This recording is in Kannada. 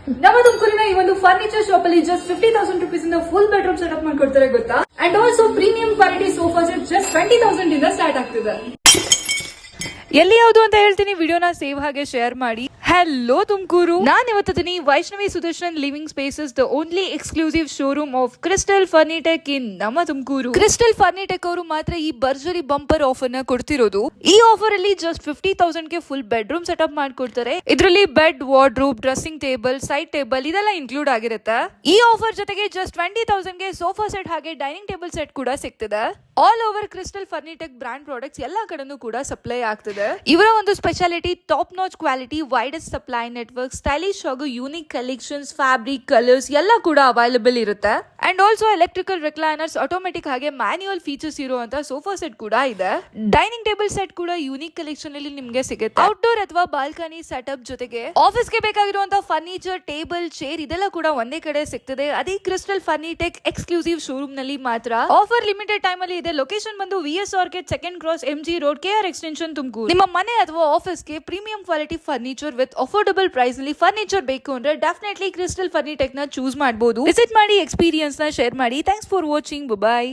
ನಮ್ಮ ತುಮಕೂರಿನ ಈ ಒಂದು ಫರ್ನಿಚರ್ ಶಾಪ್ ಅಲ್ಲಿ ಜಸ್ಟ್ 50,000 rupees ಇಂದ ಫುಲ್ ಬೆಡ್ರೂಮ್ ಸೆಟಪ್ ಮಾಡ್ಕೊಡ್ತಾರೆ ಗೊತ್ತಾ. And also premium quality sofa set just 20,000 ಇಂದ ಸ್ಟಾರ್ಟ್ ಆಗ್ತಿದೆ. ಎಲ್ಲಿ ಯಾವುದು ಅಂತ ಹೇಳ್ತೀನಿ, ವಿಡಿಯೋನ ಸೇವ್ ಹಾಗೆ ಶೇರ್ ಮಾಡಿ. ಹಲೋ ತುಮಕೂರು, ನಾನು ಇವತ್ತಿದ್ದೀನಿ Vaishnavi Sudarshan living spaces, the only exclusive showroom of Crystal Furnitech in ನಮ್ಮ ತುಮಕೂರು. ಕ್ರಿಸ್ಟಲ್ ಫರ್ನಿಟೆಕ್ ಅವರು ಮಾತ್ರ ಈ ಭರ್ಜರಿ ಬಂಪರ್ ಆಫರ್ ನ ಕೊಡ್ತಿರೋದು. ಈ ಆಫರ್ ಅಲ್ಲಿ ಜಸ್ಟ್ 50,000 ಗೆ ಫುಲ್ ಬೆಡ್ರೂಮ್ ಸೆಟಪ್ ಮಾಡ್ಕೊಡ್ತಾರೆ. ಇದರಲ್ಲಿ bed, wardrobe, dressing table, side table ಇದೆಲ್ಲ ಇನ್ಕ್ಲೂಡ್ ಆಗಿರುತ್ತೆ. ಈ ಆಫರ್ ಜೊತೆಗೆ ಜಸ್ಟ್ 20,000 ಗೆ ಸೋಫಾ ಸೆಟ್ ಹಾಗೆ ಡೈನಿಂಗ್ ಟೇಬಲ್ ಸೆಟ್ ಕೂಡ ಸಿಗ್ತದೆ. All over Crystal Furnitech brand products ಎಲ್ಲಾ ಕಡೆನೂ ಕೂಡ ಸಪ್ಲೈ ಆಗ್ತದೆ. ಇವರ ಒಂದು speciality top notch quality, widest supply network, stylish ಹಾಗೂ ಯೂನಿಕ್ ಕಲೆಕ್ಷನ್ಸ್, ಫ್ಯಾಬ್ರಿಕ್, ಕಲರ್ಸ್ ಎಲ್ಲ ಕೂಡ ಅವೈಲೇಬಲ್ ಇರುತ್ತೆ. And also electrical recliners, automatic ಹಾಗೆ ಮ್ಯಾನ್ಯುಯಲ್ ಫೀಚರ್ಸ್ ಇರುವಂತಹ ಸೋಫಾ ಸೆಟ್ ಕೂಡ ಇದೆ. ಡೈನಿಂಗ್ ಟೇಬಲ್ ಸೆಟ್ ಕೂಡ ಯೂನಿಕ್ ಕಲೆಕ್ಷನ್ ಅಲ್ಲಿ ನಿಮ್ಗೆ ಸಿಗುತ್ತೆ. ಔಟ್ಡೋರ್ ಅಥವಾ ಬಾಲ್ಕನಿ ಸೆಟಪ್ ಜೊತೆಗೆ ಆಫೀಸ್ಗೆ ಬೇಕಾಗಿರುವಂತಹ ಫರ್ನಿಚರ್, ಟೇಬಲ್, ಚೇರ್ ಇದೆಲ್ಲ ಕೂಡ ಒಂದೇ ಕಡೆ ಸಿಗ್ತದೆ. ಅದೇ ಕ್ರಿಸ್ಟಲ್ ಫರ್ನಿಟೆಕ್ ಎಕ್ಸ್ಕ್ಲೂಸಿವ್ ಶೋರೂಮ್ ನಲ್ಲಿ ಮಾತ್ರ. ಆಫರ್ ಲಿಮಿಟೆಡ್ ಟೈಮ್ ಅಲ್ಲಿ ಇದೆ. ಲೊಕೇಶನ್ ಬಂದು VS orchid, second cross, MG road, KR extension, Tumakuru. ನಿಮ್ಮ ಮನೆ ಅಥವಾ ಆಫೀಸ್ಗೆ premium quality furniture with affordable price ಅಲ್ಲಿ ಫರ್ನಿಚರ್ ಬೇಕು ಅಂದ್ರೆ ಡೆಫಿನೆಟ್ಲಿ ಕ್ರಿಸ್ಟಲ್ ಫರ್ನಿಟೆಕ್ ನ ಚೂಸ್ ಮಾಡಬಹುದು. ವಿಸಿಟ್ ಮಾಡಿ, ಎಕ್ಸ್ಪೀರಿಯನ್ಸ್ ನ ಶೇರ್ ಮಾಡಿ. Thanks for watching. ಬಾಯ್.